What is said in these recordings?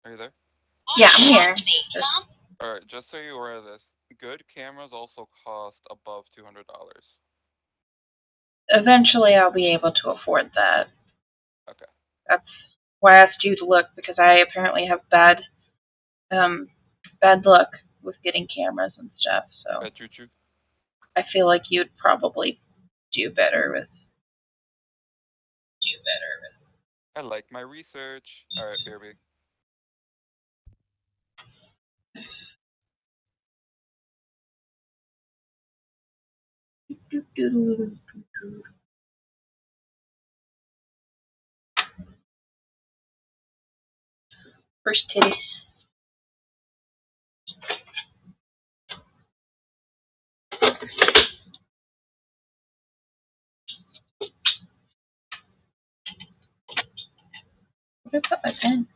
Are you there? Yeah, I'm here. Just Alright, just so you're aware of this, good cameras also cost above $200. eventually I'll be able to afford that. Okay. That's why I asked you to look because I apparently have um bad luck with getting cameras and stuff. So Bet choo choo. I feel like you'd probably do better with. I like my research. Alright, BRB. First titties. Where did I put my pen?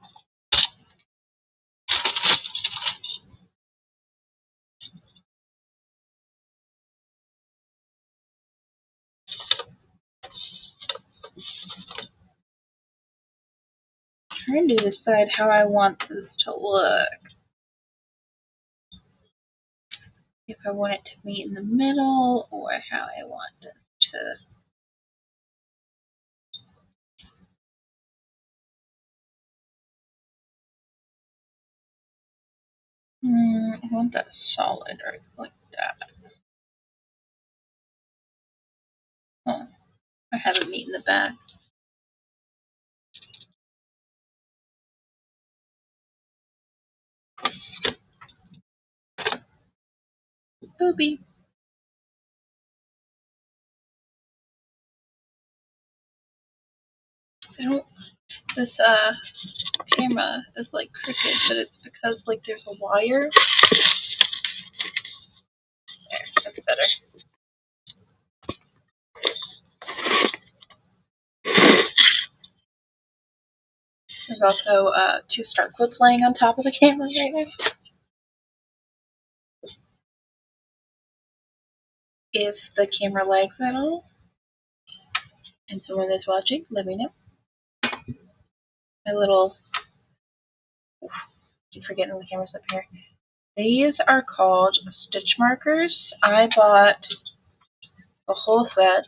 I'm trying to decide how I want this to look. If I want it to meet in the middle or how I want this to. I want that solid right like that. Oh, I have it meet in the back. Booby. I don't. This camera is like crooked, but it's because like there's a wire. There, that's better. There's also two start clips laying on top of the camera right now. If the camera lags at all, and someone is watching, let me know. My little, I keep forgetting the camera's up here. These are called stitch markers. I bought a whole set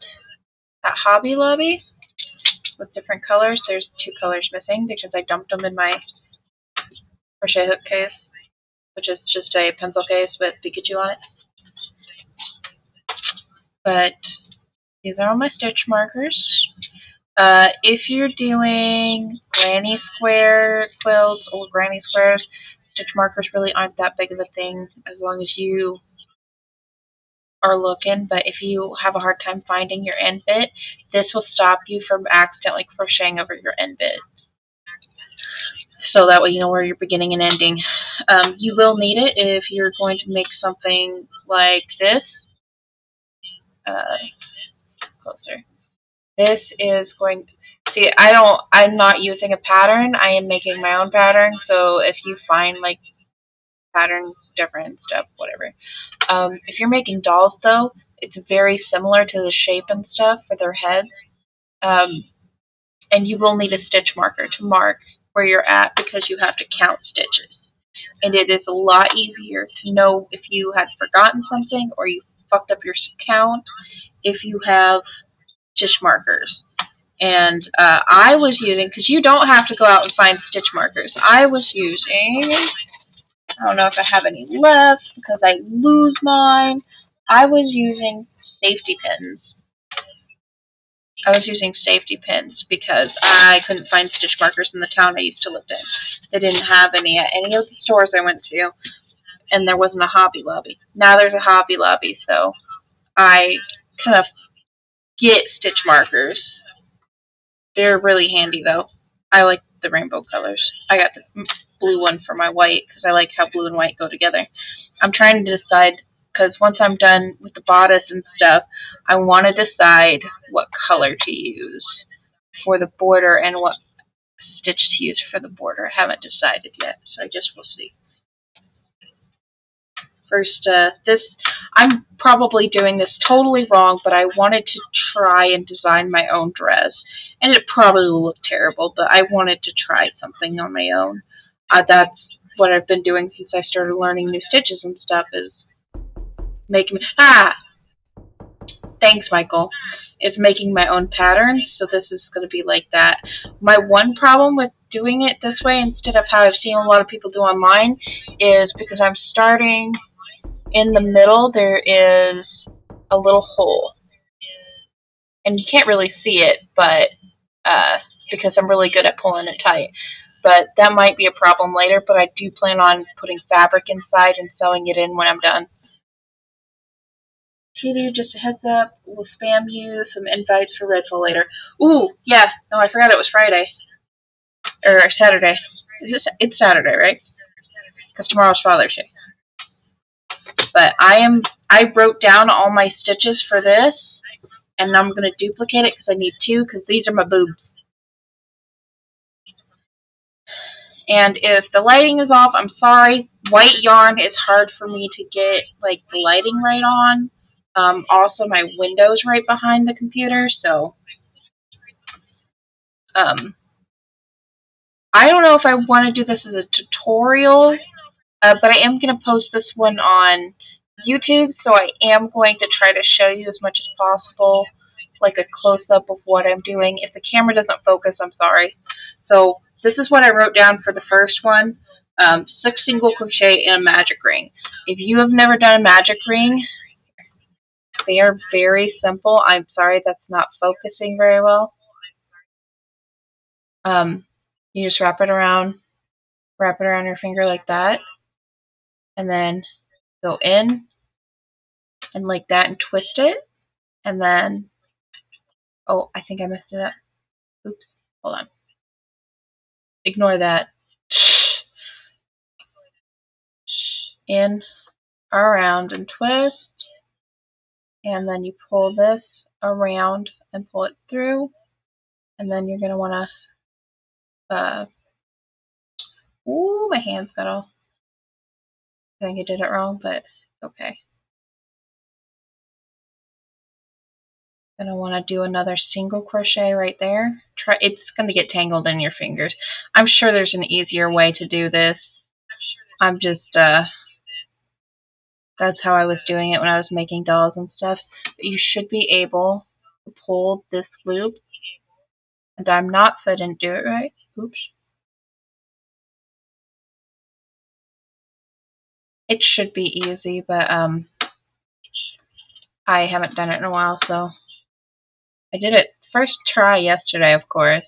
at Hobby Lobby with different colors. There's two colors missing because I dumped them in my crochet hook case, which is just a pencil case with Pikachu on it. But these are all my stitch markers. If you're doing granny square quilts or granny squares, stitch markers really aren't that big of a thing as long as you are looking. But if you have a hard time finding your end bit, this will stop you from accidentally crocheting over your end bit. So that way you know where you're beginning and ending. You will need it if you're going to make something like this. Uh, closer. This is going. See, I'm not using a pattern. I am making my own pattern. So if you find like patterns different stuff, whatever. If you're making dolls though, it's very similar to the shape and stuff for their heads. Um, and you will need a stitch marker to mark where you're at because you have to count stitches. And it is a lot easier to know if you had forgotten something or you fucked up your count if you have stitch markers. And I was using, because you don't have to go out and find stitch markers. I was using, I don't know if I have any left because I lose mine. I was using safety pins. I was using safety pins because I couldn't find stitch markers in the town I used to live in. They didn't have any at any of the stores I went to, and there wasn't a Hobby Lobby. Now there's a Hobby Lobby, so I kind of get stitch markers. They're really handy though. I like the rainbow colors. I got the blue one for my white because I like how blue and white go together. I'm trying to decide because once I'm done with the bodice and stuff, I want to decide what color to use for the border and what stitch to use for the border. I haven't decided yet, so I guess we'll see. First, this I'm probably doing this totally wrong, but I wanted to try and design my own dress, and it probably will look terrible, but I wanted to try something on my own. That's what I've been doing since I started learning new stitches and stuff is making thanks, Michael. Is making my own patterns, so this is going to be like that. My one problem with doing it this way instead of how I've seen a lot of people do online is because I'm starting in the middle, there is a little hole. And you can't really see it, but because I'm really good at pulling it tight. But that might be a problem later, but I do plan on putting fabric inside and sewing it in when I'm done. Katie, just a heads up, we'll spam you some invites for Redfall later. Ooh, yeah, no, I forgot it was Friday. Or Saturday. It's Saturday, right? Because tomorrow's Father's Day. But I wrote down all my stitches for this, and I'm going to duplicate it because I need two, because these are my boobs. And if the lighting is off, I'm sorry. White yarn is hard for me to get like the lighting right on. Also, my window's right behind the computer, so I don't know if I want to do this as a tutorial, but I am going to post this one on YouTube, so I am going to try to show you as much as possible, like a close-up of what I'm doing. If the camera doesn't focus, I'm sorry. So this is what I wrote down for the first one. 6 single crochet in a magic ring. If you have never done a magic ring, they are very simple. I'm sorry that's not focusing very well. You just wrap it around your finger like that, and then go in and like that and twist it, and then, oh, I think I messed it up. Oops, hold on. Ignore that. In, around, and twist, and then you pull this around and pull it through, and then you're going to want to, ooh, my hands got all, I think I did it wrong, but okay. Gonna want to do another single crochet right there. It's going to get tangled in your fingers. I'm sure there's an easier way to do this. I'm just that's how I was doing it when I was making dolls and stuff. But you should be able to pull this loop, and I'm not, so I didn't do it right. Oops. It should be easy, but I haven't done it in a while, so I did it first try yesterday, of course.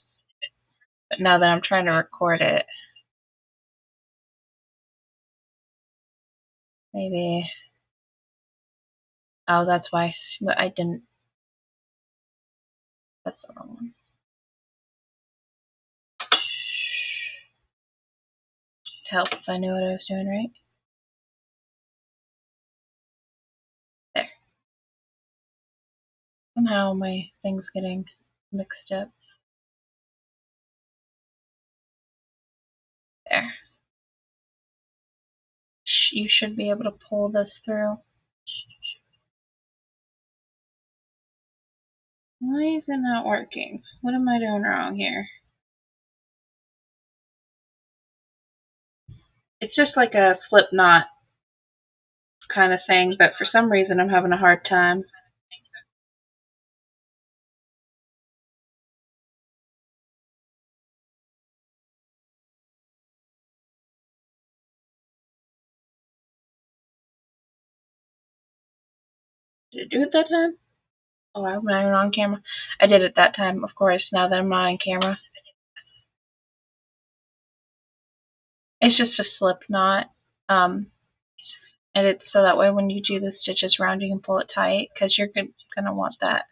But now that I'm trying to record it, maybe. Oh, that's why. But I didn't. That's the wrong one. To help if I knew what I was doing right. There. Somehow my thing's getting mixed up. There. You should be able to pull this through. Why is it not working? What am I doing wrong here? It's just like a slip knot kind of thing, but for some reason I'm having a hard time. Did it do it that time? Oh, I'm not even on camera. I did it that time, of course, now that I'm not on camera. It's just a slip knot. And it's so that way when you do the stitches around, you can pull it tight, because you're going to want that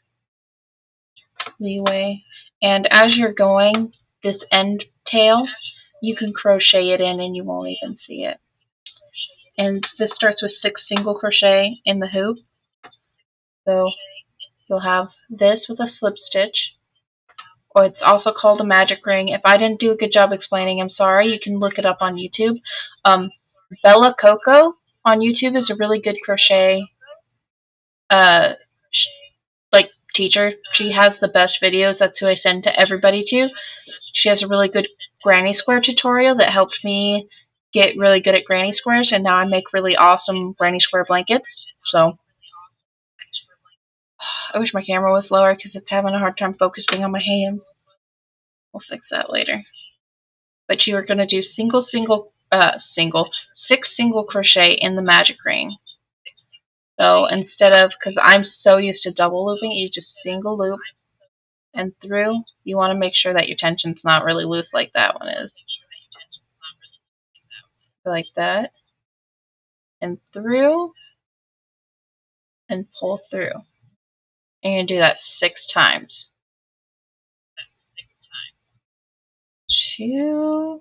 leeway. And as you're going, this end tail, you can crochet it in and you won't even see it. And this starts with 6 single crochet in the hoop. So you'll have this with a slip stitch, or it's also called a magic ring. If I didn't do a good job explaining, I'm sorry. You can look it up on YouTube. Bella Coco on YouTube is a really good crochet uh, like teacher. She has the best videos. That's who I send to everybody to. She has a really good granny square tutorial that helped me get really good at granny squares, and now I make really awesome granny square blankets. So I wish my camera was lower because it's having a hard time focusing on my hands. We'll fix that later. But you are going to do six single crochet in the magic ring. So instead of, because I'm so used to double looping, you just single loop and through. You want to make sure that your tension's not really loose like that one is. Like that. And through. And pull through. And you're going to do that 6 times. 2,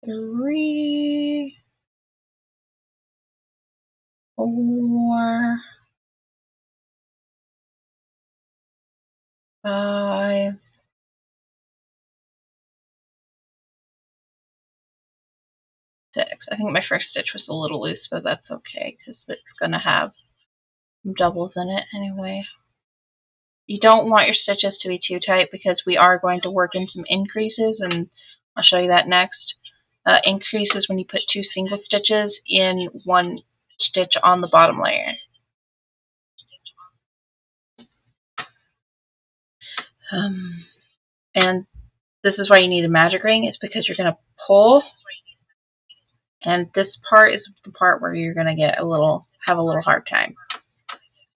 3, 4, 5, 6. I think my first stitch was a little loose, but that's okay because it's going to have some doubles in it anyway. You don't want your stitches to be too tight because we are going to work in some increases, and I'll show you that next. Increases when you put 2 single stitches in 1 stitch on the bottom layer. And this is why you need a magic ring. It's because you're going to pull, and this part is the part where you're going to have a little hard time.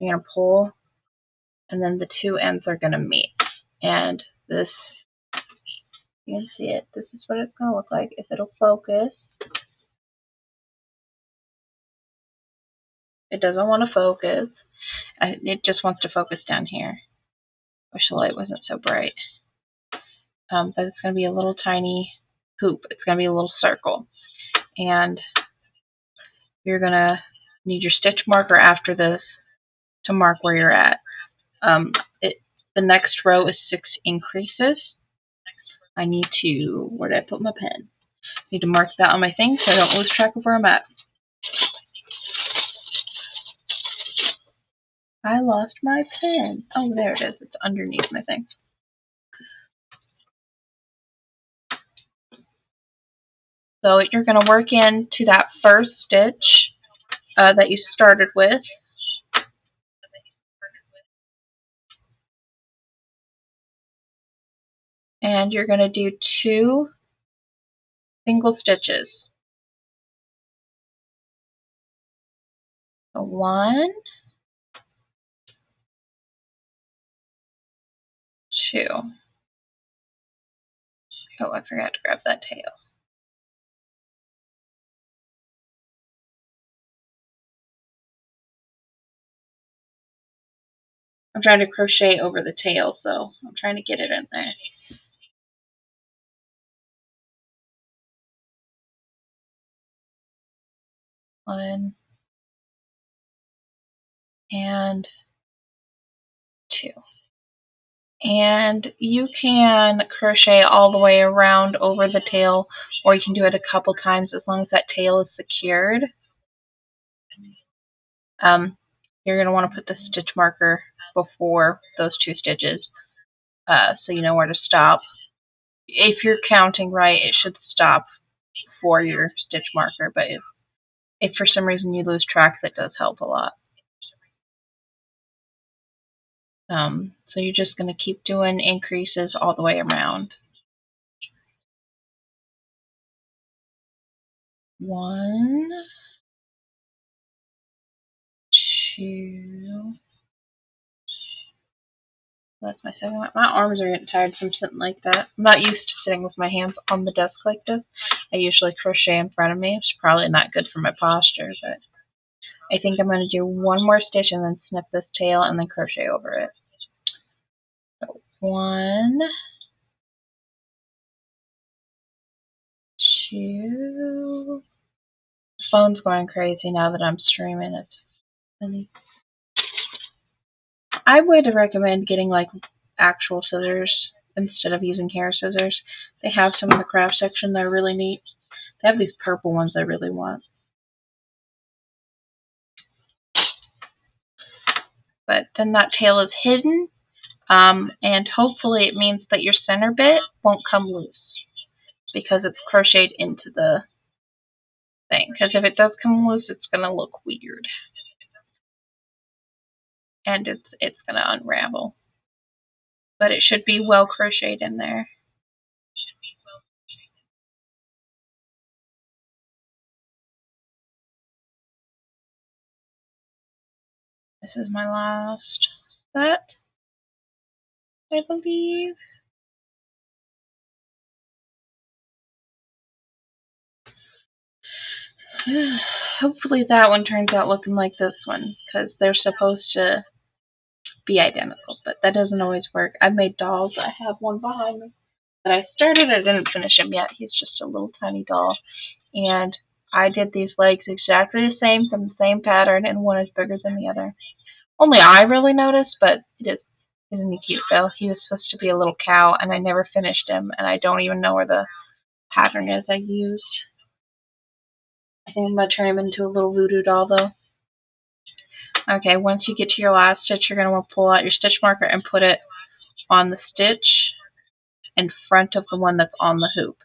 You're going to pull, and then the 2 ends are going to meet. And this, you can see it. This is what it's going to look like if it'll focus. It doesn't want to focus. It just wants to focus down here. Wish the light wasn't so bright. But it's going to be a little tiny hoop. It's going to be a little circle. And you're going to need your stitch marker after this to mark where you're at. The next row is 6 increases. I need to, where did I put my pen? I need to mark that on my thing so I don't lose track of where I'm at. I lost my pen. Oh, there it is. It's underneath my thing. So you're going to work into that first stitch that you started with. And you're going to do 2 single stitches. So 1, 2. Oh, I forgot to grab that tail. I'm trying to crochet over the tail, so I'm trying to get it in there. One and 2. And you can crochet all the way around over the tail, or you can do it a couple times as long as that tail is secured. You're going to want to put the stitch marker before those 2 stitches so you know where to stop. If you're counting right, it should stop before your stitch marker, but if for some reason you lose track, that does help a lot. So you're just going to keep doing increases all the way around. 1, 2. That's my second one. My arms are getting tired from sitting like that. I'm not used to sitting with my hands on the desk like this. I usually crochet in front of me. It's probably not good for my posture, but I think I'm going to do 1 more stitch and then snip this tail and then crochet over it. So 1, 2. The phone's going crazy now that I'm streaming. It's funny. I would recommend getting like actual scissors instead of using hair scissors. They have some in the craft section that are really neat. They have these purple ones I really want. But then that tail is hidden. And hopefully it means that your center bit won't come loose because it's crocheted into the thing. Because if it does come loose, it's going to look weird. And it's going to unravel. But it should be well crocheted in there. This is my last set, I believe. Hopefully that one turns out looking like this one, because they're supposed to be identical, but that doesn't always work. I've made dolls. I have one behind me that I started. I didn't finish him yet. He's just a little tiny doll. And I did these legs exactly the same from the same pattern, and one is bigger than the other. Only I really noticed, but it is. Isn't he cute though? He was supposed to be a little cow, and I never finished him, and I don't even know where the pattern is I used. I think I'm going to turn him into a little voodoo doll though. Okay, once you get to your last stitch, you're going to want to pull out your stitch marker and put it on the stitch in front of the one that's on the hoop.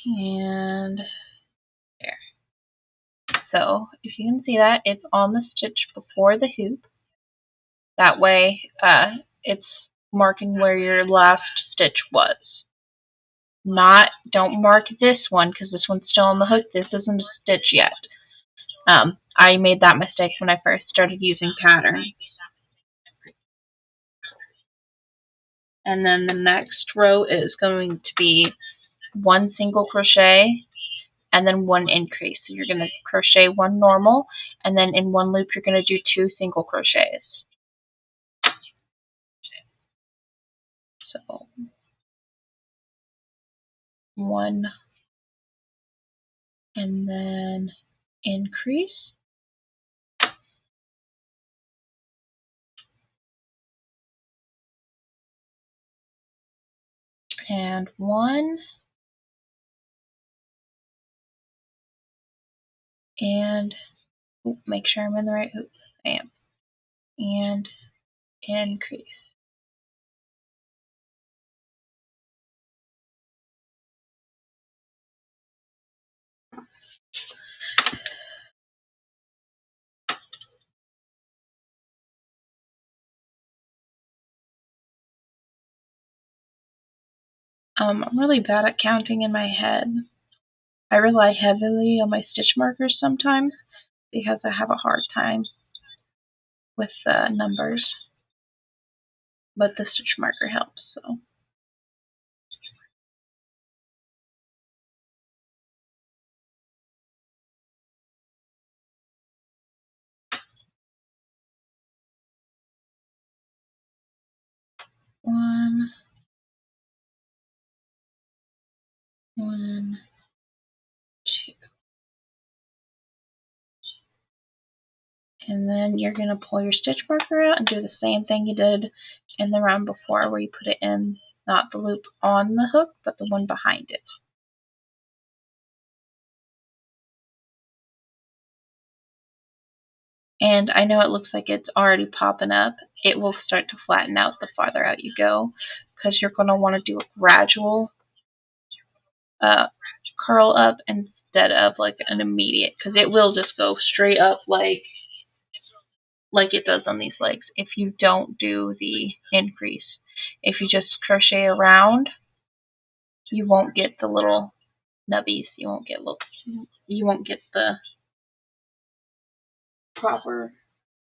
And there. So if you can see that, it's on the stitch before the hoop. That way it's marking where your last stitch was. Don't mark this one because this one's still on the hook. This isn't a stitch yet. I made that mistake when I first started using patterns. And then the next row is going to be one single crochet and then one increase. So you're going to crochet one normal, and then in one loop you're going to do 2 single crochets. So 1 and then increase. And 1 and make sure I'm in the right hoop. I am. And increase. I'm really bad at counting in my head. I rely heavily on my stitch markers sometimes because I have a hard time with numbers. But the stitch marker helps. So. One, 2. And then you're going to pull your stitch marker out and do the same thing you did in the round before, where you put it in, not the loop on the hook, but the one behind it. And I know it looks like it's already popping up. It will start to flatten out the farther out you go, because you're going to want to do a gradual curl up instead of like an immediate, because it will just go straight up like it does on these legs if you don't do the increase. If you just crochet around, you won't get the little nubbies. You won't get the proper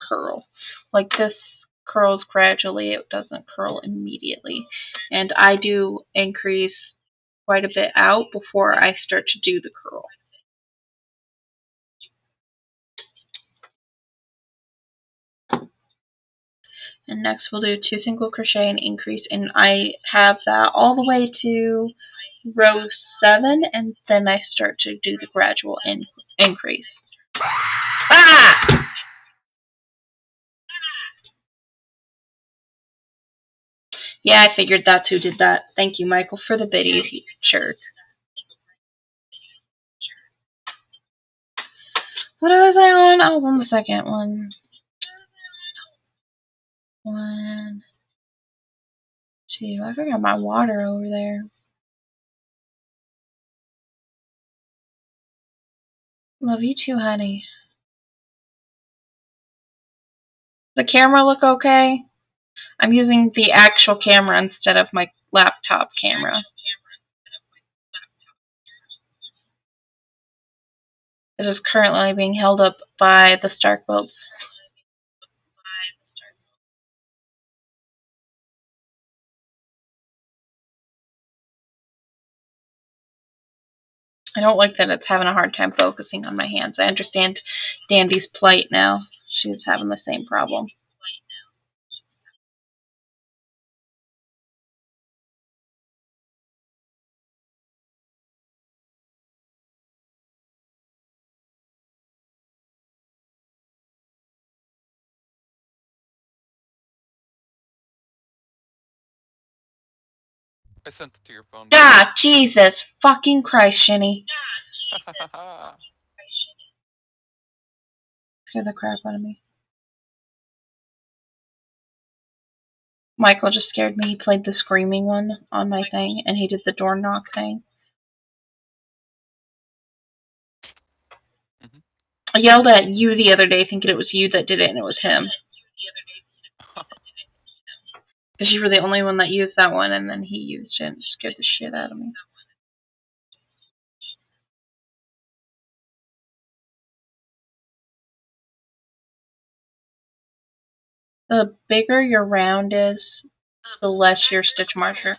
curl. Like this curls gradually, it doesn't curl immediately. And I do increase quite a bit out before I start to do the curl. And next we'll do 2 single crochet and increase, and I have that all the way to row 7, and then I start to do the gradual increase. Ah! Yeah, I figured that's who did that. Thank you, Michael, for the biddies, you jerk. What was I on? I was on the second one. One, two. I forgot my water over there. Love you too, honey. The camera look okay? I'm using the actual camera instead of my laptop camera. It is currently being held up by the Stark bolts. I don't like that it's having a hard time focusing on my hands. I understand Dandy's plight now. She's having the same problem. I sent it to your phone, Dandy. Ah, Jesus fucking Christ, Shinny. Scare the crap out of me. Michael just scared me. He played the screaming one on my thing, and he did the door knock thing. Mhm. I yelled at you the other day thinking it was you that did it, and it was him. Because you were the only one that used that one, and then he used it and scared the shit out of me. The bigger your round is, the less your stitch marker.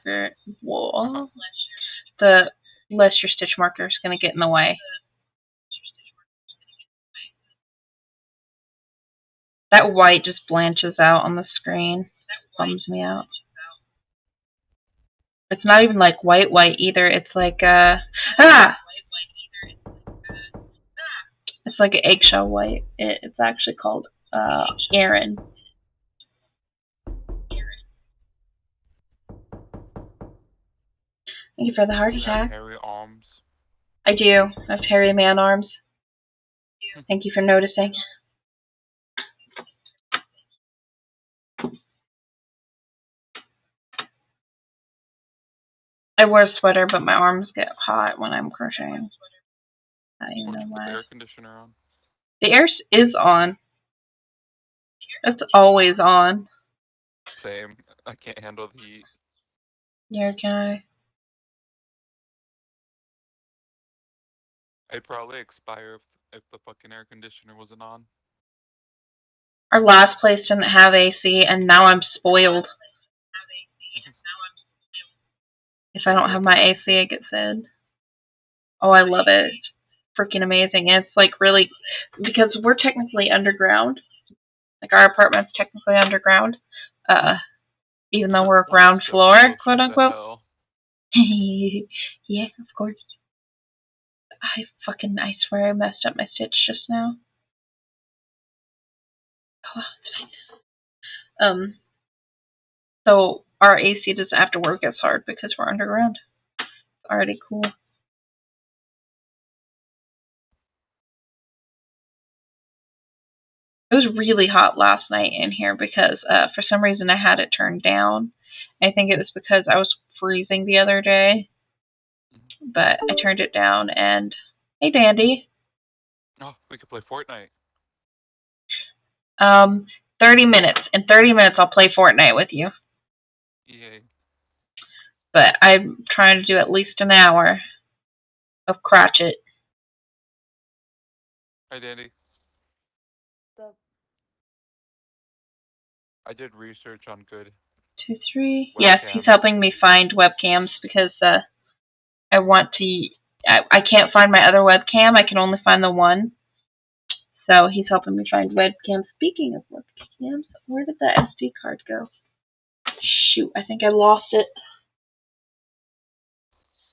Whoa. The less your stitch marker is going to get in the way. That white just blanches out on the screen. Bums me out. It's not even like white either. It's like it's like an eggshell white. It's actually called Aaron. Thank you for the heart You have attack. hairy arms. I do. I have hairy man arms. Thank you for noticing. I wear a sweater, but my arms get hot when I'm crocheting. I don't even Why don't know you put the why. air conditioner on? The air is on. It's always on. Same. I can't handle the heat. Yeah, can I? I'd probably expire if the fucking air conditioner wasn't on. Our last place didn't have AC, and now I'm spoiled. If I I don't hear have it my gets AC, I icy. get sad. Oh, I love it. It's freaking amazing. And it's like really, because we're technically underground. Like our apartment's technically underground. Even though we're Well, ground still, floor, still quote shoot the unquote. hell. Yeah, of course. I swear I messed up my stitch just now. Oh, it's fine. So our AC doesn't have to work as hard because we're underground. It's already cool. It was really hot last night in here because for some reason I had it turned down. I think it was because I was freezing the other day, Mhm. but I turned it down and hey Dandy. Oh, we could play Fortnite. Um 30 minutes. In 30 minutes I'll play Fortnite with you. Yay. But I'm trying to do at least an hour of crotchet. Hi, Dandy. I did research on good 2, 3. Yes, he's webcams. helping me find webcams because I want to. I can't find my other webcam. I can only find the one. So he's helping me find webcams. Speaking of webcams, where did the SD card go? Shoot, I think I lost it.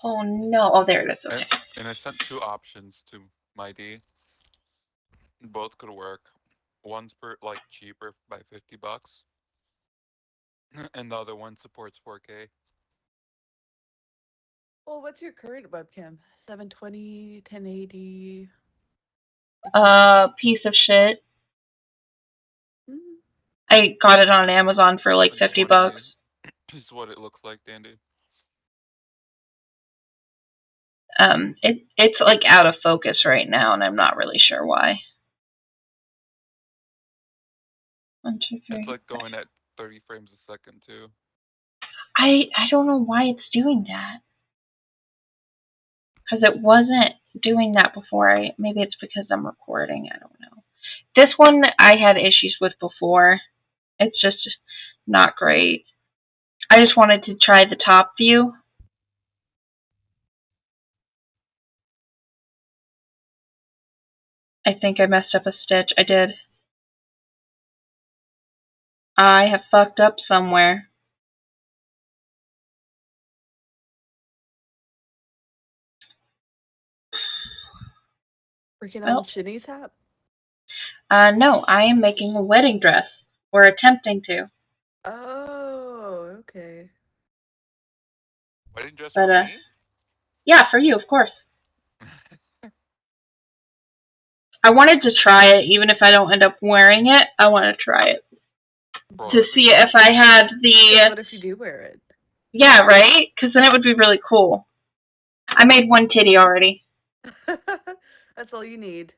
Oh no. Oh, there it is. And, Okay. and I sent two options to Mighty. Both could work. One's cheaper by $50, and the other one supports 4K. Well, what's your current webcam? 720, 1080, Piece of shit. Mm. I got it on Amazon for like 50 bucks. 720 is what it looks like, Dandy. It's like out of focus right now, and I'm not really sure why. 1, 2, 3. It's like Okay. going at 30 frames a second too. I don't know why it's doing that. Because it wasn't doing that before. Maybe it's because I'm recording. I don't know. This one I had issues with before. It's just not great. I just wanted to try the top view. I think I messed up a stitch. I did. I have fucked up somewhere. Working on Well, Shinny's hat? no, I am making a wedding dress. Or attempting to. Oh, okay. Wedding dress But, for me? yeah, for you, of course. I wanted to try it, even if I don't end up wearing it. I want to try it. Bro, To that'd be see if I awesome. had Because the. what if you do wear it? Yeah, right? Because then it would be really cool. I made one titty already. That's all you need.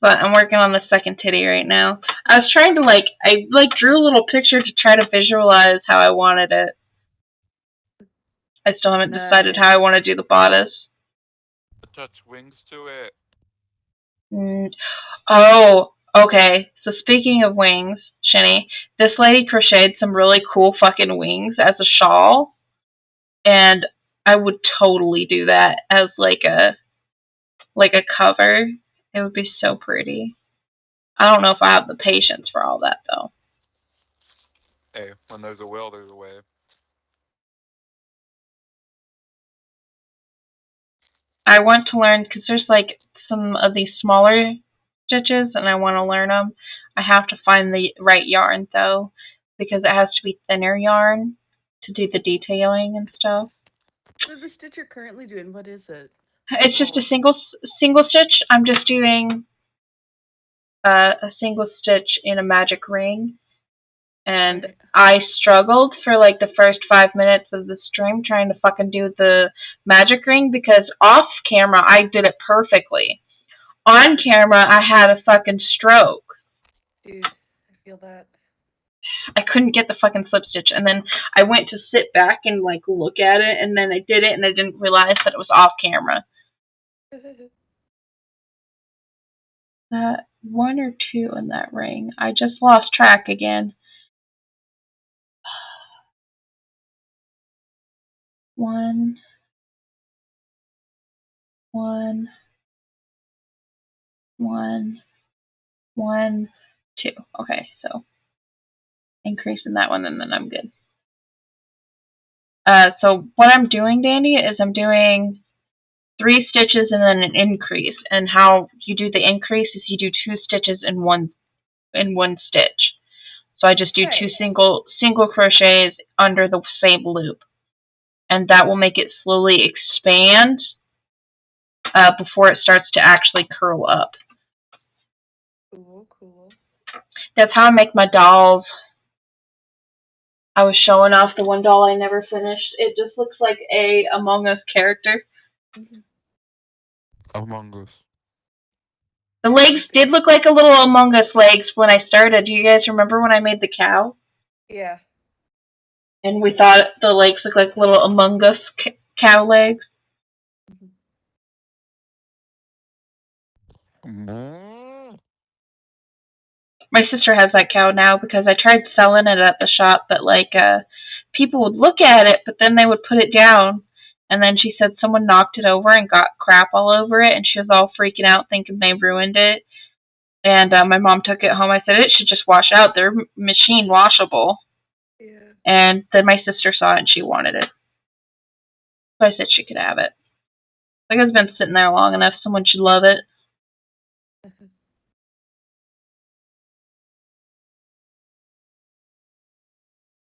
But I'm working on the second titty right now. I was trying to I drew a little picture to try to visualize how I wanted it. I still haven't decided how I Nice. want to do the bodice. Attach wings to it. Mm. Oh, okay. So speaking of wings, Shinny, this lady crocheted some really cool fucking wings as a shawl, and I would totally do that as like a cover. It would be so pretty. I don't know if I have the patience for all that though. Hey, when there's a will, there's a way. I want to learn because there's like some of these smaller stitches, and I want to learn them. I have to find the right yarn though, because it has to be thinner yarn to do the detailing and stuff. So the stitch you're currently doing, what is it It's just a called? single stitch. I'm just doing a single stitch in a magic ring, and Right. I struggled for like the first 5 minutes of the stream trying to fucking do the magic ring because off camera I did it perfectly. On camera I had a fucking stroke. Dude, I feel that. I couldn't get the fucking slip stitch, and then I went to sit back and like look at it, and then I did it, and I didn't realize that it was off camera. One or two in that ring. I just lost track again. One, one, one, one, two. Okay, so increasing that one, and then I'm good. So what I'm doing, Dandy, is I'm doing 3 stitches and then an increase. And how you do the increase is you do 2 stitches in one stitch. So I just do two Nice. single crochets under the same loop, and that will make it slowly expand before it starts to actually curl up. Cool, cool. That's how I make my dolls. I was showing off the one doll I never finished. It just looks like a Among Us character. Mhm. Among Us. The legs Among did look Us. like a little Among Us legs when I started. Do you guys remember when I made the cow? Yeah. And we thought the legs looked like little Among Us cow legs. Mhm. My sister has that cow now because I tried selling it at the shop, but people would look at it, but then they would put it down. And then she said someone knocked it over and got crap all over it, and she was all freaking out, thinking they ruined it. And my mom took it home. I said it should just wash out. They're machine washable. Yeah. And then my sister saw it and she wanted it, so I said she could have it. Like it's been sitting there long enough. Someone should love it.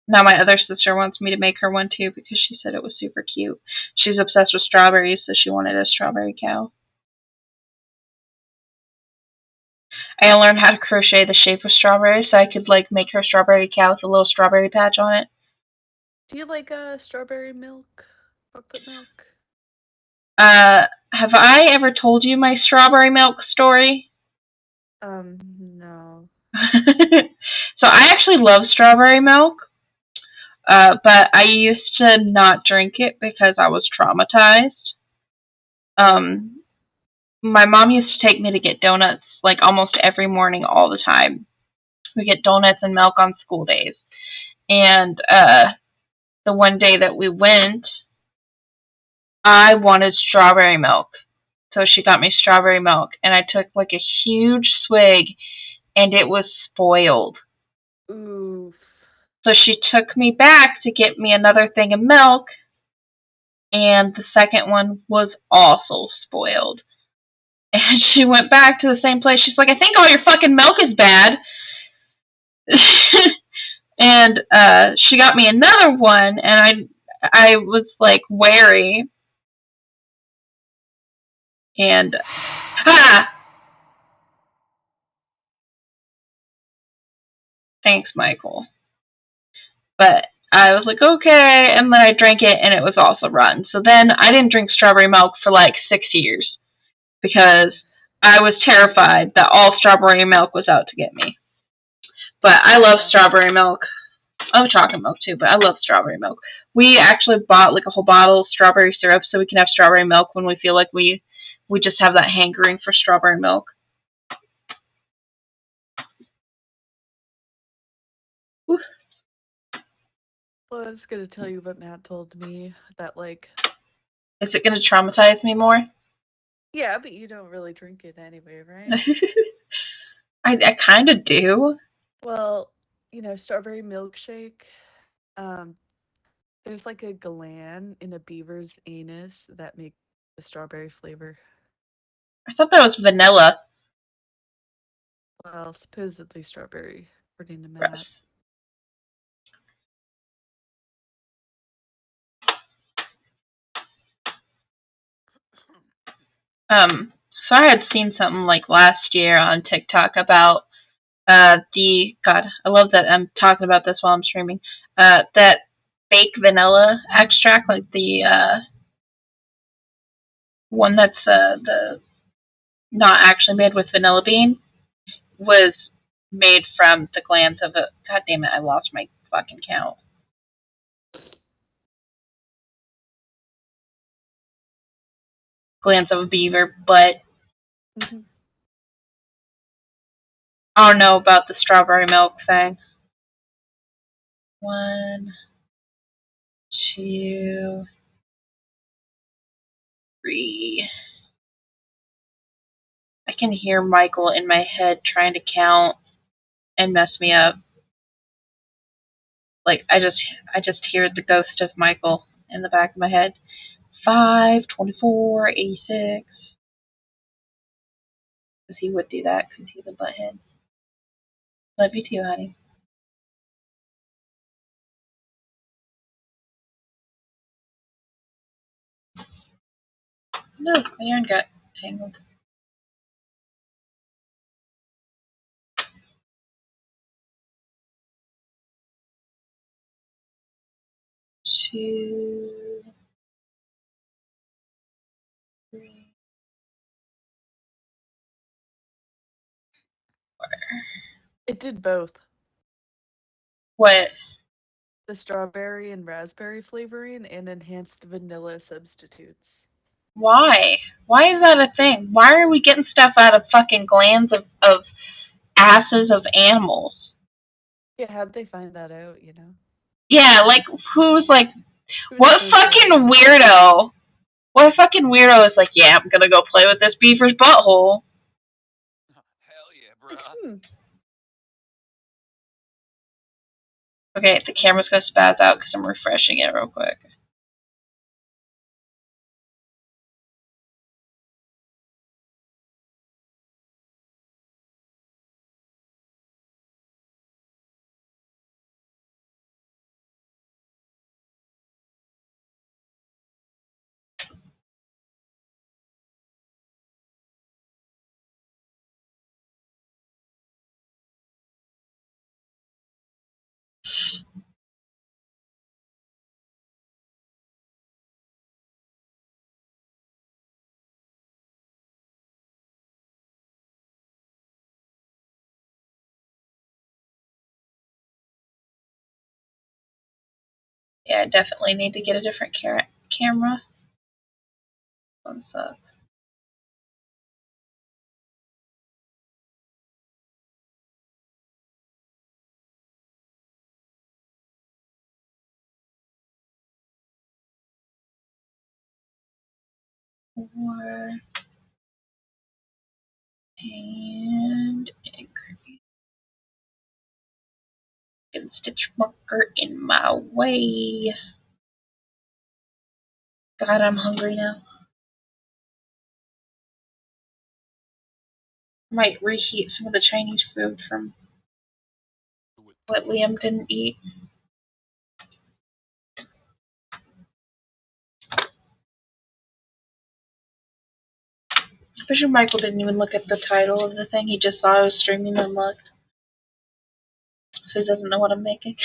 Now my other sister wants me to make her one too because she said it was super cute. She's obsessed with strawberries, so she wanted a strawberry cow. I learned how to crochet the shape of strawberries so I could like make her strawberry cow with a little strawberry patch on it. Do you like strawberry milk? Chocolate milk? Have I ever told you my strawberry milk story? No. So I actually love strawberry milk, but I used to not drink it because I was traumatized. Yeah. Um, my mom used to take me to get donuts like almost every morning, all the time. We get donuts and milk on school days, and the one day that we went, I wanted strawberry milk. So she got me strawberry milk, and I took like a huge swig, and it was spoiled. Oof. So she took me back to get me another thing of milk, and the second one was also spoiled. And she went back to the same place. She's like, I think all your fucking milk is bad. And she got me another one, and I was like wary, and ah, thanks, Michael. But I was like, okay, and then I drank it, and it was also rotten. So then I didn't drink strawberry milk for like 6 years because I was terrified that all strawberry milk was out to get me. But I love Yeah. strawberry milk. I love chocolate milk too, but I love strawberry milk. We actually bought like a whole bottle of strawberry syrup so we can have strawberry milk when we feel like we just have that hankering for strawberry milk. Ooh, Well, I was gonna tell you what Matt told me that like, is it going to traumatize me more? yeah, but you don't really drink it anyway, right? I kind of do. Well, strawberry milkshake. Um, there's like a gland in a beaver's anus that makes the strawberry flavor. I thought that was vanilla. Well, supposedly strawberry, according to Gross. Matt. So I had seen something like last year on TikTok about the God. I love that I'm talking about this while I'm streaming. That fake vanilla extract, like the one that's the not actually made with vanilla bean, was made from the glands of a. God damn it! I lost my fucking count. Glands of a beaver, but Mhm. I don't know about the strawberry milk thing. 1, 2, 3. I can hear Michael in my head trying to count and mess me up. Like I just hear the ghost of Michael in the back of my head. 5, 24, 86. Because he would do that because he's a butthead. Love you too, honey. No, my yarn got tangled. 2, 3, 4. It did both. What? The strawberry and raspberry flavoring and enhanced vanilla substitutes. Why? Why is that a thing? Why are we getting stuff out of fucking glands of asses of animals? Yeah, how'd they find that out? Yeah, like who's like Who's what first fucking order? weirdo? What fucking weirdo is like, yeah, I'm gonna go play with this beaver's butthole. Hell yeah, Like, bruh. Okay, the camera's gonna spaz out because I'm refreshing it real quick. Yeah, I definitely need to get a different camera. What's up? Four and get a stitch marker in my way. God, I'm hungry now. Might reheat some of the Chinese food from Do it. what Liam didn't eat. Especially Michael didn't even look at the title of the thing. He just saw I was streaming unlocked. So he doesn't know what I'm making.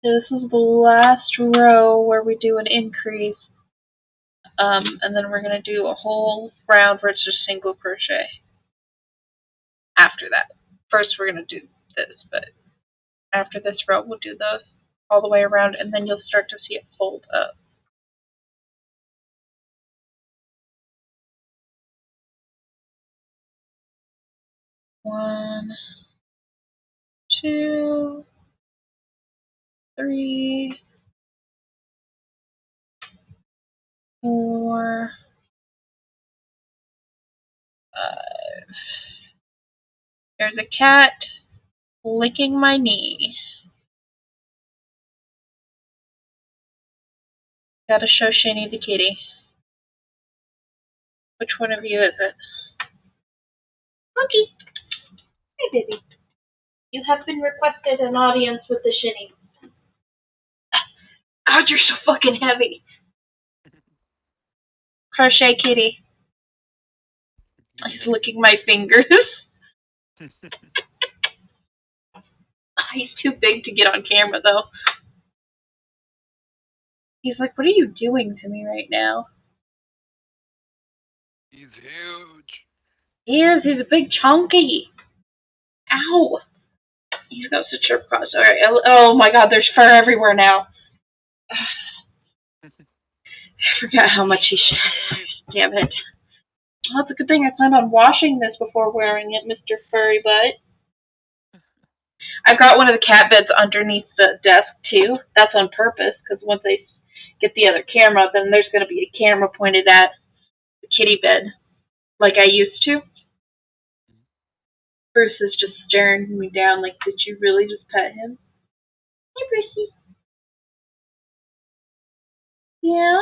So this is the last row where we do an increase. And then we're going to do a whole round where it's just single crochet after that. First we're going to do this, but after this row we'll do those all the way around, and then you'll start to see it fold up. One, two, three, four, five. There's a cat licking my knee. Gotta show Shani the kitty. Which one of you is it? Monkey. Hey, baby. You have been requested an audience with the Shani. God, you're so fucking heavy. Crochet kitty. He's Yeah. licking my fingers. He's too big to get on camera, though. He's like, what are you doing to me right now? He's huge. He is. He's a big chunky. Ow. He's got such a cross. Alright. Oh my god, there's fur everywhere now. I forgot how much he Shut shed. it. Damn it. Well, that's a good thing I planned on washing this before wearing it, Mr. Furry Butt. I've got one of the cat beds underneath the desk, too. That's on purpose, because once I get the other camera, then there's going to be a camera pointed at the kitty bed, like I used to. Bruce is just staring me down like, did you really just pet him? Hey, Brucey. Yeah?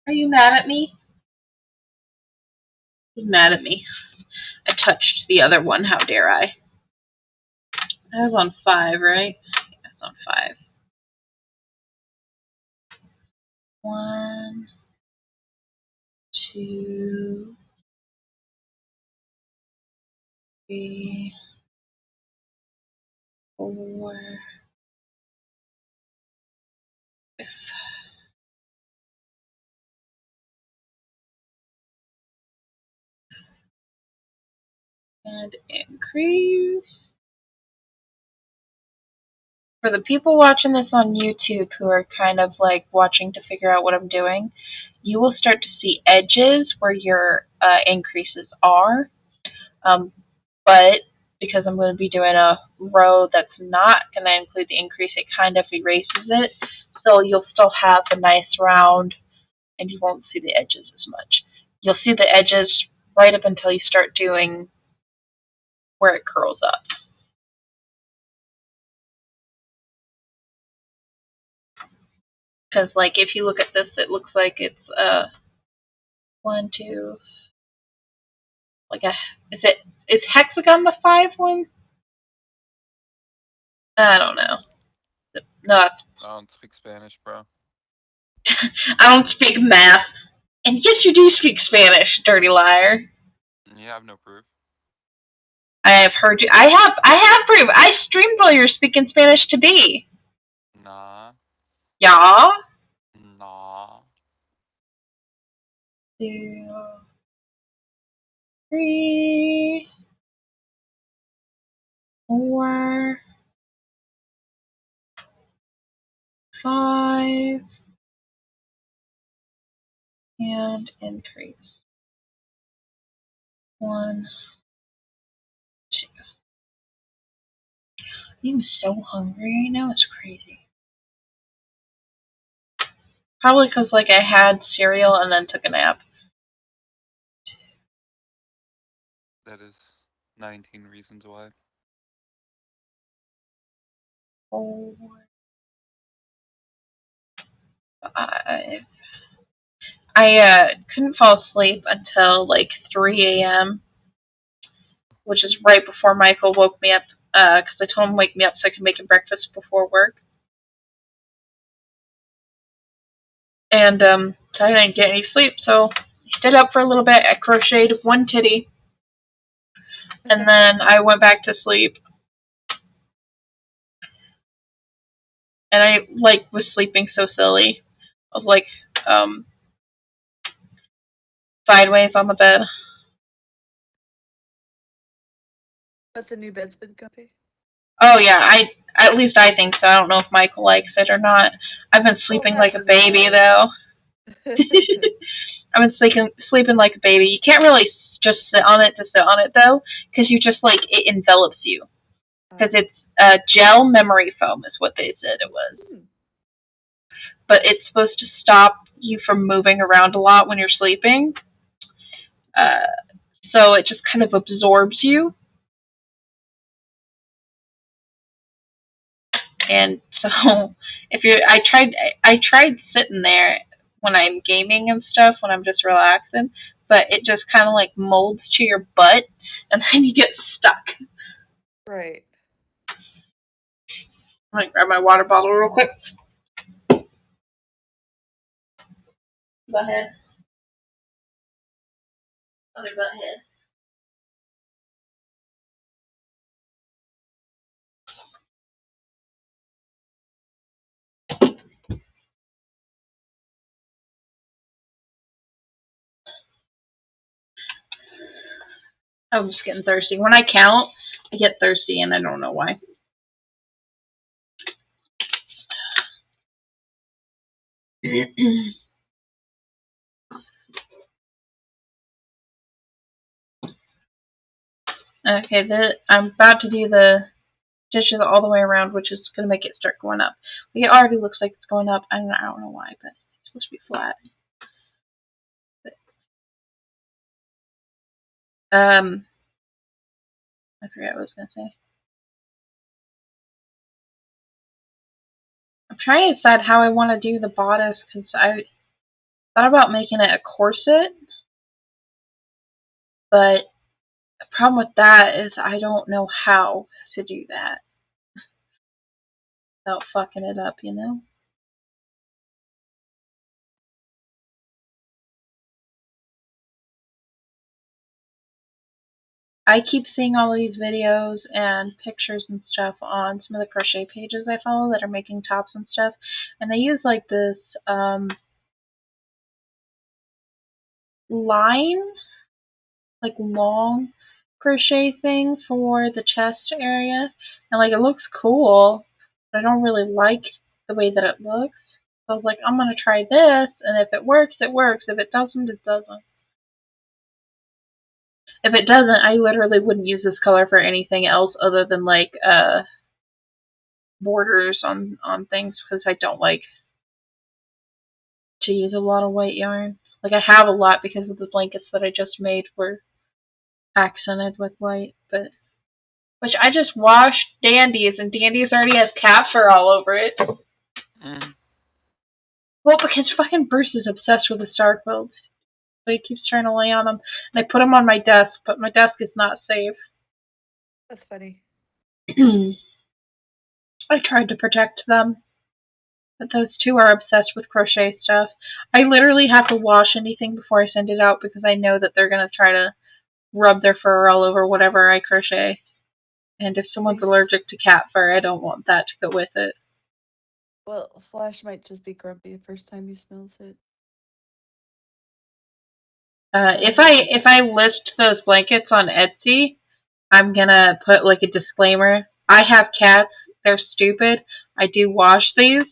Are you mad at me? He's mad at me. I touched the other one, how dare I? I was on 5, right? I was on 5. 1, 2, 3, 4, 5. And increase. For the people watching this on YouTube who are kind of like watching to figure out what I'm doing, you will start to see edges where your increases are. But because I'm going to be doing a row that's not going to include the increase, it kind of erases it. So you'll still have a nice round, and you won't see the edges as much. You'll see the edges right up until you start doing where it curls up. Because, like, if you look at this, it looks like it's 1, 2, like a, is hexagon the 5 one? I don't know. No, I don't speak Spanish, bro. I don't speak math. And yes, you do speak Spanish, dirty liar. You have no proof. I have heard you. I have proof. I streamed while you were speaking Spanish to me. Nah. Yeah. Nah. Yeah. Three, four, five, and increase. One, two. I'm so hungry right now. It's crazy. Probably because like I had cereal and then took a nap. That is 19 reasons why. 4, 5. I couldn't fall asleep until like 3 a.m., which is right before Michael woke me up because I told him to wake me up so I could make him breakfast before work. And so I didn't get any sleep, so I stayed up for a little bit. I crocheted one titty, and then I went back to sleep. And I like was sleeping so silly. I was like sideways on the bed. But the new bed's been comfy. Oh yeah, I at least I think so. I don't know if Michael likes it or not. I've been Well, sleeping that like a doesn't baby matter. though. I've been sleeping like a baby. You can't really just sit on it to sit on it though, because you just like it envelops you. Because Oh. it's gel memory foam is what they said it was, Hmm. but it's supposed to stop you from moving around a lot when you're sleeping. Uh, so it just kind of absorbs you, and so if you're, I tried sitting there when I'm gaming and stuff when I'm just relaxing, but it just kind of like molds to your butt, and then you get stuck. Right. I'm gonna grab my water bottle real quick. Go ahead. Other butt head. I'm just getting thirsty. When I count, I get thirsty, and I don't know why. Okay, I'm about to do the stitches all the way around, which is going to make it start going up. It already looks like it's going up. I don't know why, but it's supposed to be flat. But, I forget what I was going to say. I'm trying to decide how I want to do the bodice because I thought about making it a corset, but the problem with that is I don't know how to do that without fucking it up, you know? I keep seeing all these videos and pictures and stuff on some of the crochet pages I follow that are making tops and stuff, and they use like this line, like long crochet thing for the chest area, and like it looks cool, but I don't really like the way that it looks. So I was like, I'm gonna try this, and if it works, it works. If it doesn't, it doesn't. If it doesn't, I literally wouldn't use this color for anything else other than like borders on things because I don't like to use a lot of white yarn. Like I have a lot because of the blankets that I just made were accented with white, but which I just washed Dandy's and Dandy's already has cat fur all over it. Mm. Well, because fucking Bruce is obsessed with the star quilts, so he keeps trying to lay on them, and I put them on my desk, but my desk is not safe. That's funny. I tried to protect them, but those two are obsessed with crochet stuff. I literally have to wash anything before I send it out because I know that they're gonna try to rub their fur all over whatever I crochet. And if At someone's least, allergic to cat fur, I don't want that to go with it. well, Flash might just be grumpy the first time he smells it. If I list those blankets on Etsy, I'm gonna put like a disclaimer. I have cats. They're stupid. I do wash these,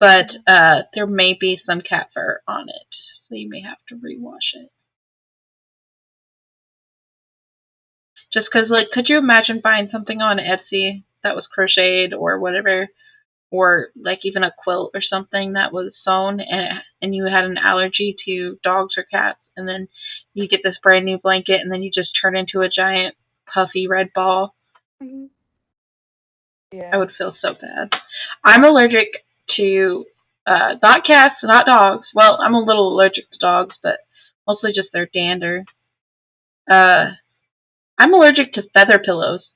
but Mhm. there may be some cat fur on it, so you may have to rewash it. Just because, like, could you imagine buying something on Etsy that was crocheted or whatever, or like even a quilt or something that was sewn, and you had an allergy to dogs or cats, and then you get this brand new blanket, and then you just turn into a giant puffy red ball? Mhm. I Yeah. would feel so bad. I'm allergic to not cats, not dogs. Well, I'm a little allergic to dogs, but mostly just their dander. Uh, I'm allergic to feather pillows.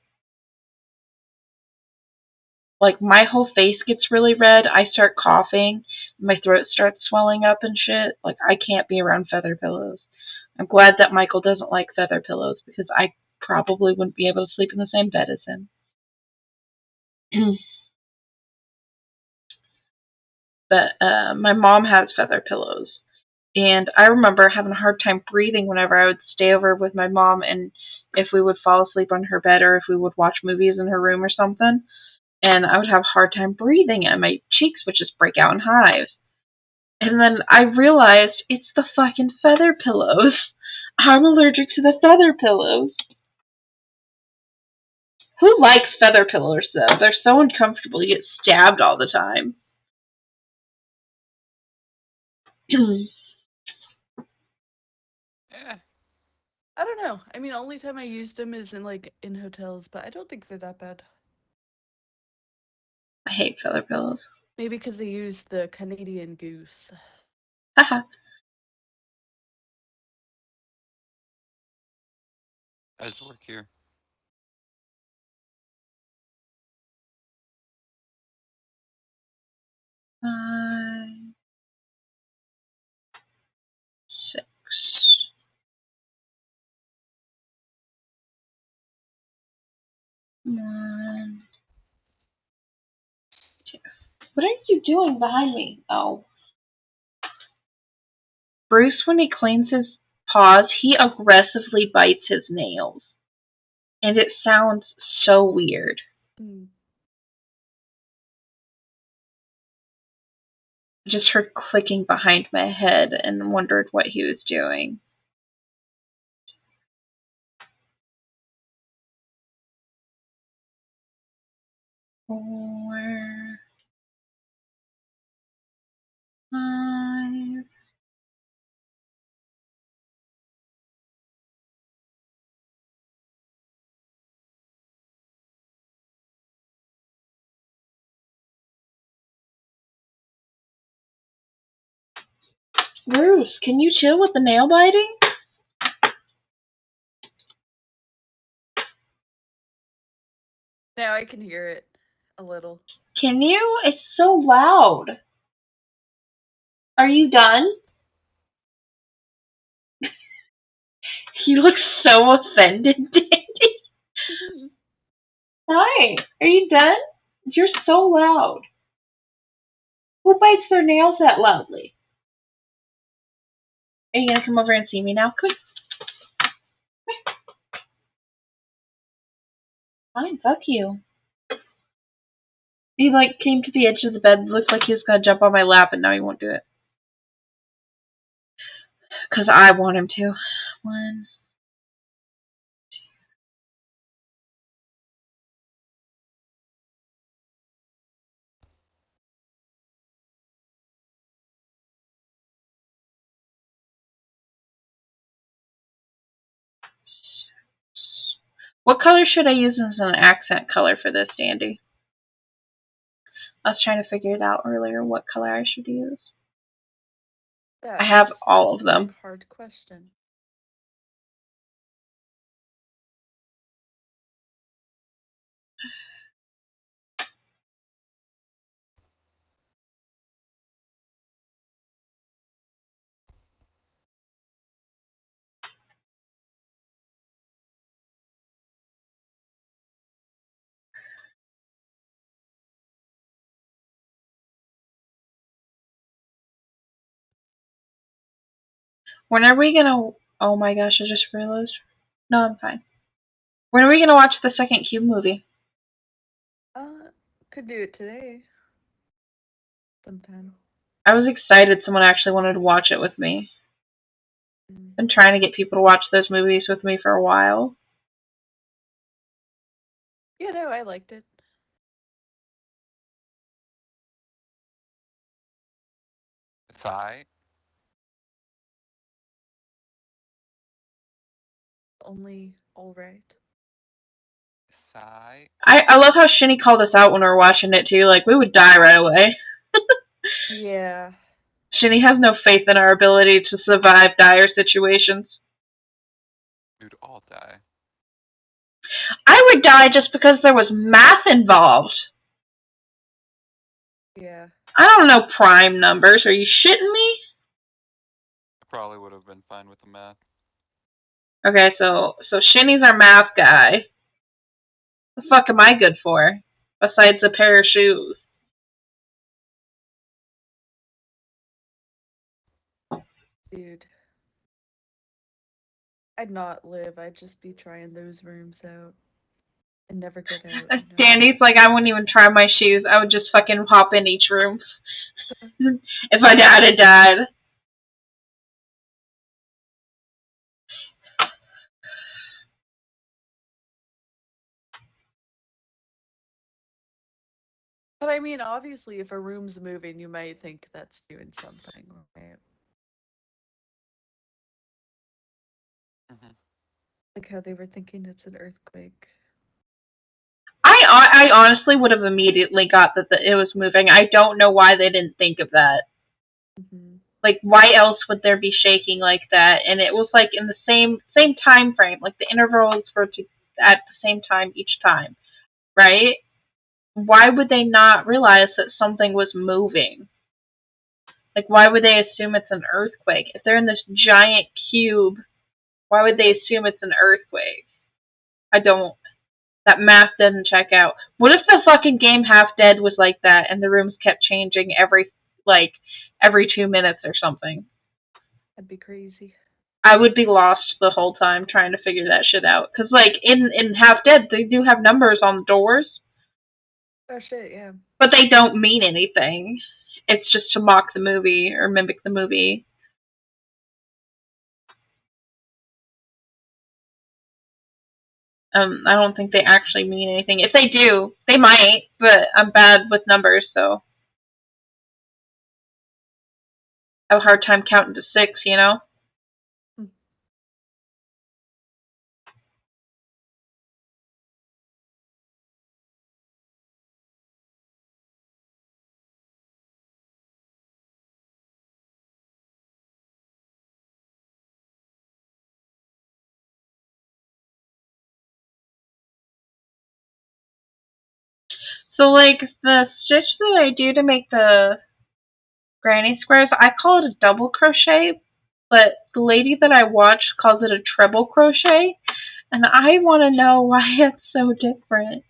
Like my whole face gets really red. I start coughing. My throat starts swelling up and shit. Like I can't be around feather pillows. I'm glad that Michael doesn't like feather pillows because I probably wouldn't be able to sleep in the same bed as him. But my mom has feather pillows. And I remember having a hard time breathing whenever I would stay over with my mom, and if we would fall asleep on her bed or if we would watch movies in her room or something, and I would have a hard time breathing and my cheeks would just break out in hives. And then I realized it's the fucking feather pillows. I'm allergic to the feather pillows. Who likes feather pillows though? They're so uncomfortable. You get stabbed all the time. Eh, I don't know. I mean, only time I used them is in like in hotels, but I don't think they're that bad. I hate feather pillows. Maybe because they use the Canadian goose. Haha. I just work here. 6. 1, 2. What are you doing behind me? Oh. Bruce, when he cleans his paws, he aggressively bites his nails. And it sounds so weird. Mm. I just heard clicking behind my head and wondered what he was doing. 4, 5. Bruce, can you chill with the nail biting? Now I can hear it a little. Can you? It's so loud. Are you done? You look so offended, Danny. Hi. Are you done? You're so loud. Who bites their nails that loudly? Are you gonna come over and see me now? Come on. Fine, fuck you. He like came to the edge of the bed, looked like he was gonna jump on my lap, and now he won't do it. 'Cause I want him to. 1. What color should I use as an accent color for this, Dandy? I was trying to figure it out earlier what color I should use. I have That's all of a them. hard question. When are we gonna? Oh my gosh! I just realized. No, I'm fine. When are we gonna watch the second Cube movie? Uh, could do it today sometime. I was excited someone actually wanted to watch it with me. Mm. Been trying to get people to watch those movies with me for a while. Yeah, no, I liked it. It's I. Only all right. Sigh. I love how Shinny called us out when we were watching it too. Like we would die right away. Yeah. Shinny has no faith in our ability to survive dire situations. We'd all die. I would die just because there was math involved. Yeah. I don't know prime numbers. Are you shitting me? I probably would have been fine with the math. Okay, so Shinny's our math guy. What the fuck am I good for? Besides a pair of shoes. Dude. I'd not live. I'd just be trying those rooms out and never get out, you know? Danny's like, I wouldn't even try my shoes. I would just fucking hop in each room. If my dad had died. But I mean, obviously, if a room's moving, you might think that's doing something, right? Hmm. Like how they were thinking it's an earthquake. I honestly would have immediately got that it was moving. I don't know why they didn't think of that. Mm-hmm. Like, why else would there be shaking like that? And it was like in the same time frame. Like the intervals were at the same time each time, right? Why would they not realize that something was moving? Like, why would they assume it's an earthquake? If they're in this giant cube, why would they assume it's an earthquake? I don't. That math doesn't check out. What if the fucking game Half Dead was like that and the rooms kept changing like, every 2 minutes or something? That'd be crazy. I would be lost the whole time trying to figure that shit out. Cause like in Half Dead, they do have numbers on the doors, Oh shit, yeah. but they don't mean anything. It's just to mock the movie or mimic the movie. I don't think they actually mean anything. If they do, they might, but I'm bad with numbers, so I have a hard time counting to 6, you know? Hmm. So, like, the stitch that I do to make the granny squares, I call it a double crochet, but the lady that I watch calls it a treble crochet, and I want to know why it's so different.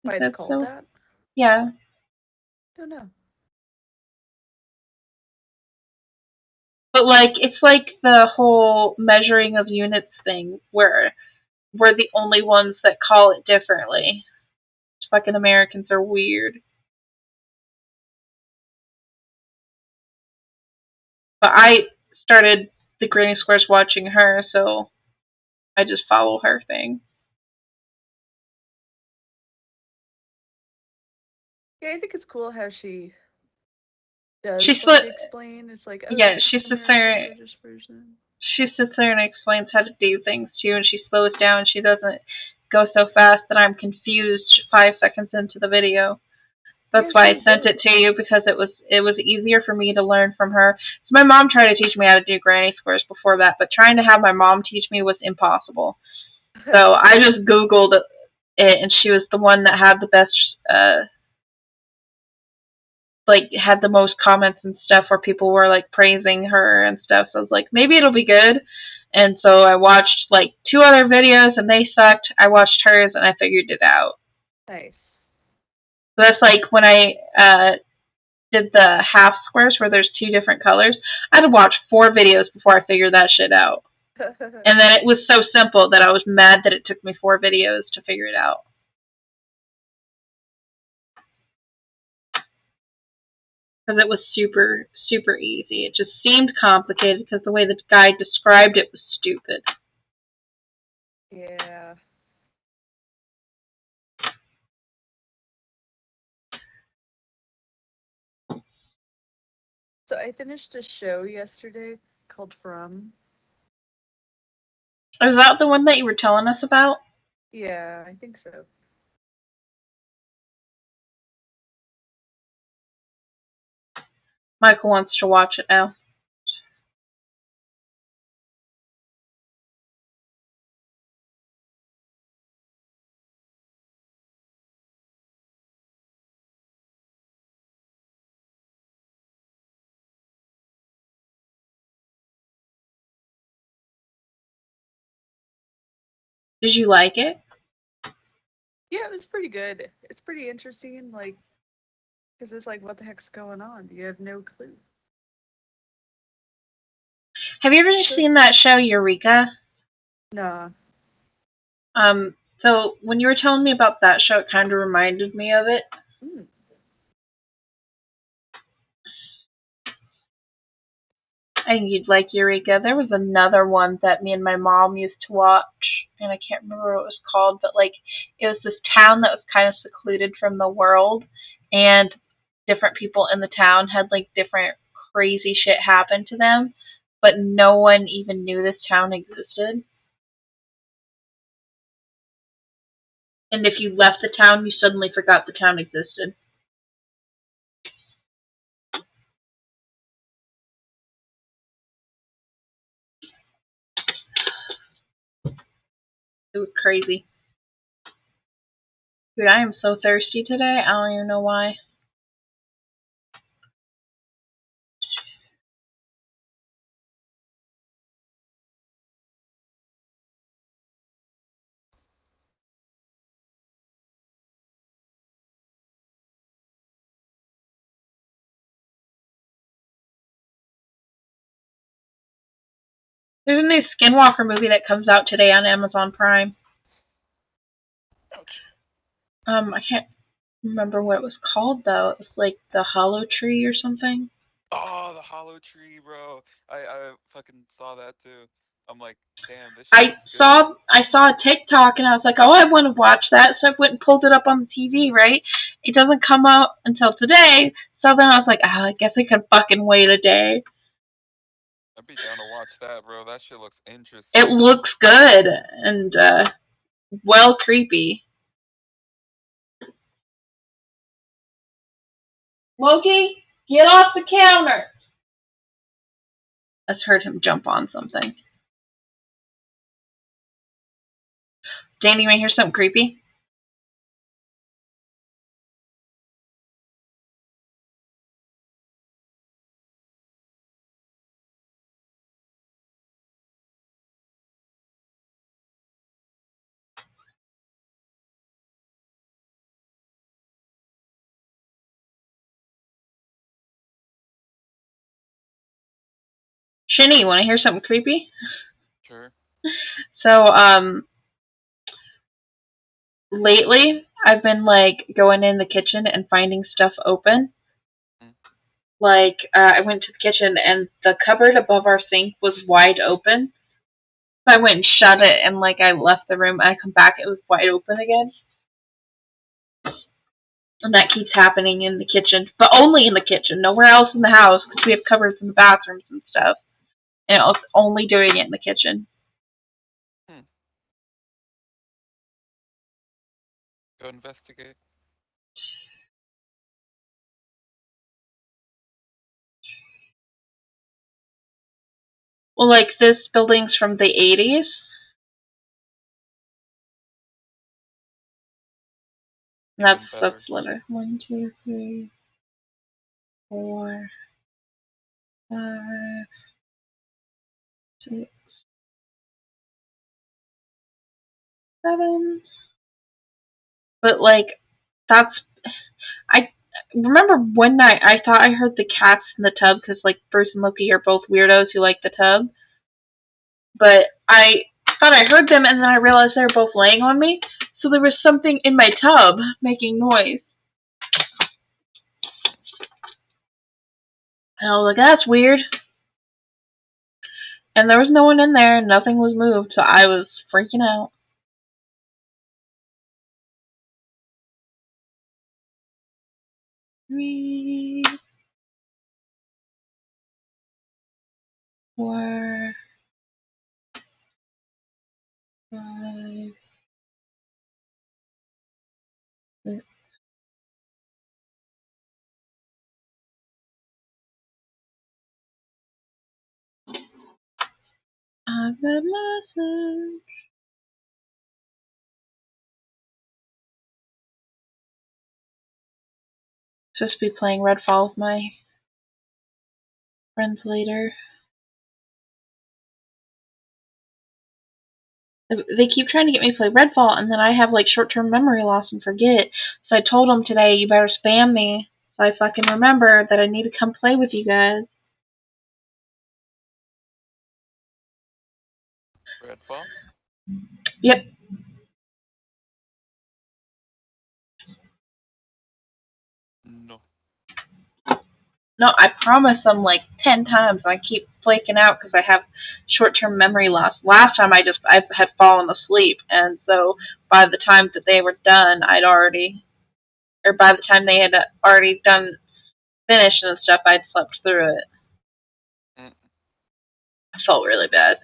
Why Like, it's that's called so, that? yeah. Don't know. But, like, it's like the whole measuring of units thing, where we're the only ones that call it differently. Fucking Americans are weird. But I started the Granny Squares watching her, so I just follow her thing. Yeah, I think it's cool how she She does like split, explain. It's like, oh, yeah. this is She the sits American there. British version. She sits there and explains how to do things too, and she slows down. She doesn't go so fast that I'm confused 5 seconds into the video. That's Yeah, why I she's sent good. it to you because it was easier for me to learn from her. So my mom tried to teach me how to do granny squares before that, but trying to have my mom teach me was impossible. So I just Googled it, and she was the one that had the best, like had the most comments and stuff where people were like praising her and stuff. So I was like, maybe it'll be good. And so I watched like 2 other videos and they sucked. I watched hers and I figured it out. Nice. So that's like when I did the half squares where there's two different colors. I had to watch 4 videos before I figured that shit out. And then it was so simple that I was mad that it took me 4 videos to figure it out. Because it was super, super easy. It just seemed complicated because the way the guy described it was stupid. Yeah. So I finished a show yesterday called From. Is that the one that you were telling us about? Yeah, I think so. Michael wants to watch it now. Did you like it? Yeah, it was pretty good. It's pretty interesting, like, because it's like, what the heck's going on? You have no clue. Have you ever seen that show Eureka? Nah. So when you were telling me about that show, it kind of reminded me of it. Mm. I think you'd like Eureka. There was another one that me and my mom used to watch, and I can't remember what it was called, but like it was this town that was kind of secluded from the world, and different people in the town had like different crazy shit happen to them, but no one even knew this town existed. And if you left the town, you suddenly forgot the town existed. It was crazy. Dude, I am so thirsty today. I don't even know why. There's a new Skinwalker movie that comes out today on Amazon Prime. Ouch. I can't remember what it was called though. It was like The Hollow Tree or something. Oh, the hollow tree, bro. I fucking saw that too. I'm like, damn, this shit I looks good. saw a TikTok and I was like, oh, I want to watch that. So I went and pulled it up on the TV. Right? It doesn't come out until today. So then I was like, oh, I guess I could fucking wait a day. I'd be down to watch that, bro. That shit looks It interesting. looks good and well creepy. Loki, get off the counter. I just heard him jump on something. Danny, you want to hear something creepy? Shinny, you want to hear something creepy? Sure. So, lately I've been like going in the kitchen and finding stuff open. Mm. Like, I went to the kitchen and the cupboard above our sink was wide open. So I went and shut it and like I left the room and I come back, it was wide open again. And that keeps happening in the kitchen, but only in the kitchen, nowhere else in the house because we have cupboards in the bathrooms and stuff. And I was only doing it in the kitchen. Hmm. Go investigate. Well, like this building's from the 80s. And Even that's better. litter. 1, 2, 3, 4, 5, 6, 7. But like that's I remember one night I thought I heard the cats in the tub because like Bruce and Loki are both weirdos who like the tub, but I thought I heard them and then I realized they were both laying on me. So there was something in my tub making noise. And I was like, that's weird. And there was no one in there and nothing was moved, so I was freaking out. 3, 4, 5, 6. I got message. Supposed to be playing Redfall with my friends later. They keep trying to get me to play Redfall, and then I have like short-term memory loss and forget. So I told them today, you better spam me so I fucking remember that I need to come play with you guys. Redfall? Yep. No. No, I promised them like 10 times, and I keep flaking out because I have short-term memory loss. Last time I had fallen asleep, and so by the time that they were done, or by the time they had already done finished and stuff, I'd slept through it. Mm. I felt really bad.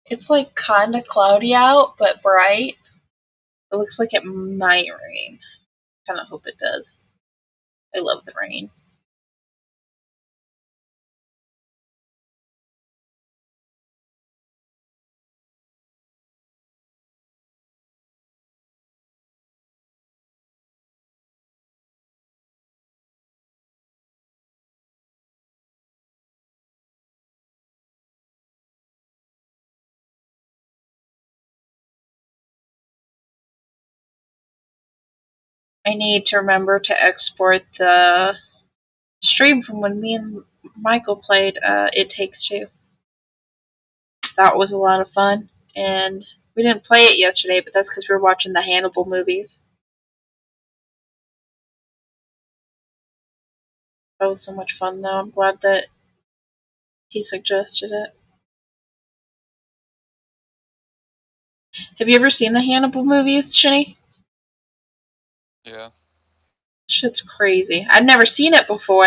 It's like kind of cloudy out, but bright. It looks like it might rain. Kind of hope it does. I love the rain. I need to remember to export the stream from when me and Michael played It Takes Two. That was a lot of fun. And we didn't play it yesterday, but that's because we were watching the Hannibal movies. That was so much fun, though. I'm glad that he suggested it. Have you ever seen the Hannibal movies, Shinny? Yeah. Shit's crazy. I've never seen it before.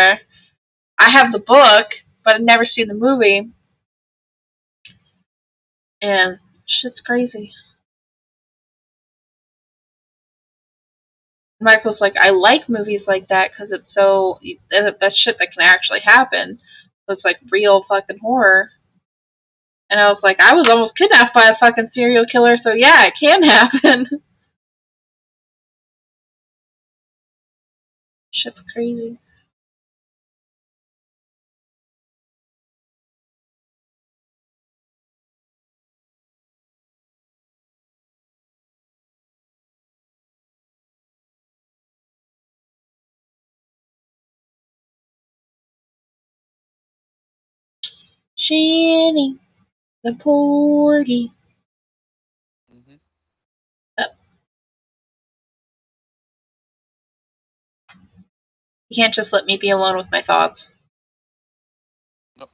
I have the book, but I've never seen the movie. And shit's crazy. Michael's like, I like movies like that because it's so that's shit that can actually happen. So it's like real fucking horror. And I was like, I was almost kidnapped by a fucking serial killer, so yeah, it can happen. Shit's crazy. Shinny, the porgy. Mhm. Uh, you can't just let me be alone with my thoughts. No.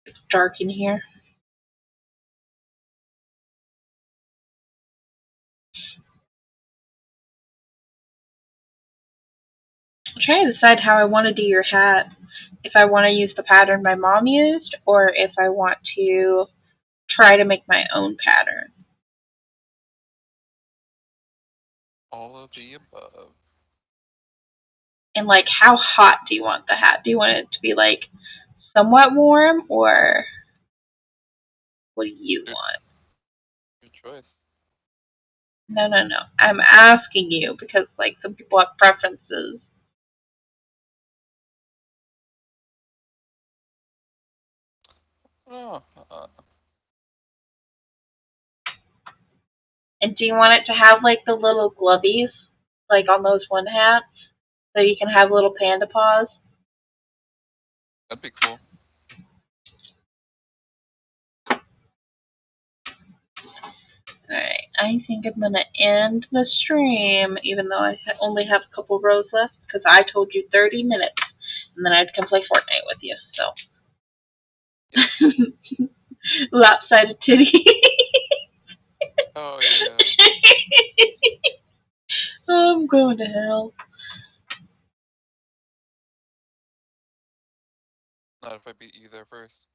It's dark in here. I'm trying to decide how I want to do your hat. If I want to use the pattern my mom used, or if I want to try to make my own pattern. All of the above. And like, how hot do you want the hat? Do you want it to be like somewhat warm, or what do you Your, want? your choice. No, no, no. I'm asking you because like some people have preferences. Oh, Do you want it to have like the little glovies, like on those one hats, so you can have little panda paws? That'd be cool. Alright, I think I'm gonna end the stream, even though I only have a couple rows left, because I told you 30 minutes, and then I'd come play Fortnite with you, Yes. so. Lopsided titty. Oh yeah. I'm going to hell. Not if I beat you there first.